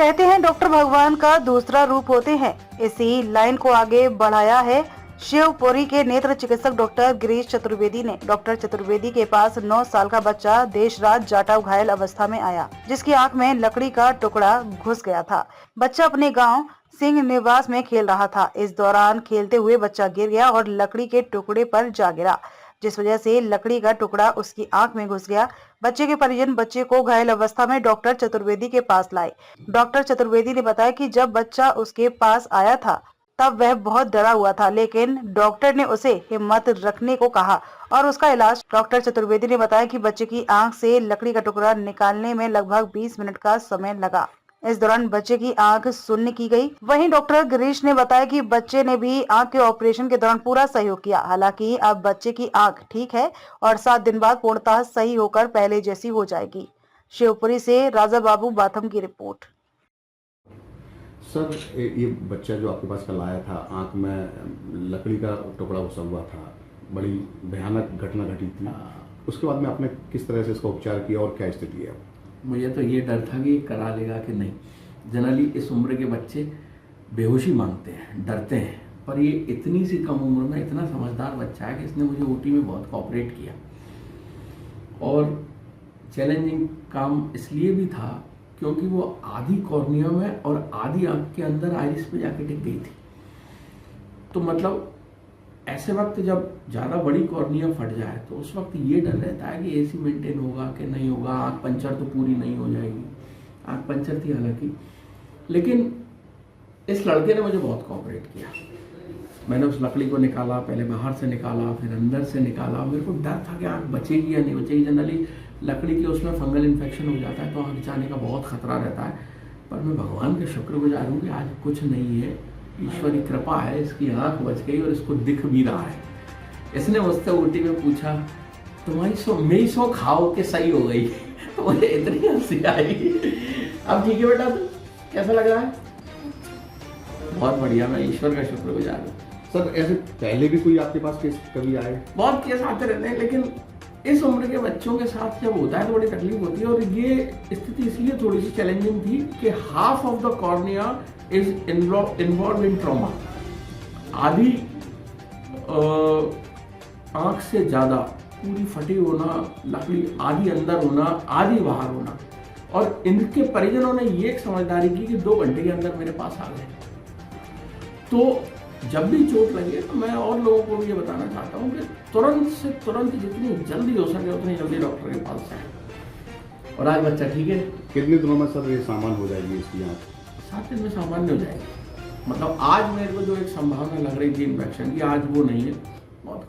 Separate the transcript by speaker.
Speaker 1: कहते हैं डॉक्टर भगवान का दूसरा रूप होते हैं। इसी लाइन को आगे बढ़ाया है शिवपुरी के नेत्र चिकित्सक डॉक्टर गिरीश चतुर्वेदी ने। डॉक्टर चतुर्वेदी के पास 9 साल का बच्चा देर रात जाटव घायल अवस्था में आया, जिसकी आंख में लकड़ी का टुकड़ा घुस गया था। बच्चा अपने गांव सिंह निवास में खेल रहा था। इस दौरान खेलते हुए बच्चा गिर गया और लकड़ी के टुकड़े पर जा गिरा, जिस वजह से लकड़ी का टुकड़ा उसकी आंख में घुस गया। बच्चे के परिजन बच्चे को घायल अवस्था में डॉक्टर चतुर्वेदी के पास लाए। डॉक्टर चतुर्वेदी ने बताया कि जब बच्चा उसके पास आया था तब वह बहुत डरा हुआ था, लेकिन डॉक्टर ने उसे हिम्मत रखने को कहा और उसका इलाज। डॉक्टर चतुर्वेदी ने बताया कि बच्चे की आंख से लकड़ी का टुकड़ा निकालने में लगभग 20 मिनट का समय लगा। इस दौरान बच्चे की आंख शून्य की गई। वहीं डॉक्टर गिरीश ने बताया कि बच्चे ने भी आंख के ऑपरेशन के दौरान पूरा सहयोग किया। हालांकि अब बच्चे की आंख ठीक है और 7 दिन बाद पूर्णतः सही होकर पहले जैसी हो जाएगी। शिवपुरी से राजा बाबू बाथम की रिपोर्ट।
Speaker 2: सर, ये बच्चा जो आपके पास कल आया था, आंख में लकड़ी का टुकड़ा घुसा हुआ था, बड़ी भयानक घटना घटी थी। उसके बाद में आपने किस तरह से इसका उपचार किया और क्या स्थिति है?
Speaker 3: मुझे तो ये डर था कि करा लेगा कि नहीं। जनरली इस उम्र के बच्चे बेहोशी मांगते हैं, डरते हैं, पर ये इतनी सी कम उम्र में इतना समझदार बच्चा है कि इसने मुझे ओटी में बहुत कोऑपरेट किया। और चैलेंजिंग काम इसलिए भी था क्योंकि वो आधी कॉर्निया में और आधी आंख के अंदर आइरिस पे जाके टिक गई थी। तो मतलब ऐसे वक्त जब ज़्यादा बड़ी कॉर्निया फट जाए तो उस वक्त ये डर रहता है कि एसी मेंटेन होगा कि नहीं होगा। आंख पंचर तो पूरी नहीं हो जाएगी। आंख पंचर थी हालांकि, लेकिन इस लड़के ने मुझे बहुत कोऑपरेट किया। मैंने उस लकड़ी को निकाला, पहले बाहर से निकाला, फिर अंदर से निकाला। मेरे को डर था कि आंख बचेगी या नहीं बचेगी। जनरली लकड़ी के उसमें फंगल इन्फेक्शन हो जाता है तो आंख जाने का बहुत खतरा रहता है। पर मैं भगवान का शुक्रगुजार हूँ कि आज कुछ नहीं है, ईश्वर की कृपा है, इसकी आंख बच गई और इसको दिख भी रहा है। इसने मुझसे ओटी में पूछा, तुम्हारी मेरी सौ खाओ के सही हो गई। तो मुझे इतनी हंसी आई। अब ठीक है बेटा, तू कैसा लग रहा है? बहुत बढ़िया, मैं ईश्वर का शुक्रगुजार हूँ।
Speaker 2: सर, ऐसे पहले भी कोई आपके पास केस कभी आए?
Speaker 3: बहुत केस आते रहते हैं, लेकिन इस उम्र के बच्चों के साथ जब होता है तो बड़ी तकलीफ होती है। और ये स्थिति इसलिए थोड़ी सी चैलेंजिंग थी कि half of the cornea is involve in trauma. आधी आंख से ज्यादा पूरी फटी होना, लकड़ी आधी अंदर होना, आधी बाहर होना। और इनके परिजनों ने ये एक समझदारी की कि 2 घंटे के अंदर मेरे पास आ गए। तो जब भी चोट लगे तो मैं और लोगों को भी ये बताना चाहता हूँ कि तुरंत से तुरंत जितनी जल्दी हो सके उतनी जल्दी डॉक्टर के पास जाए। और आज बच्चा ठीक है।
Speaker 2: कितने दिनों में सर ये सामान हो जाएगी इसकी आंख?
Speaker 3: 7 दिन में सामान्य हो जाएगी। मतलब आज मेरे को जो एक संभावना लग रही थी इन्फेक्शन की, आज वो नहीं है।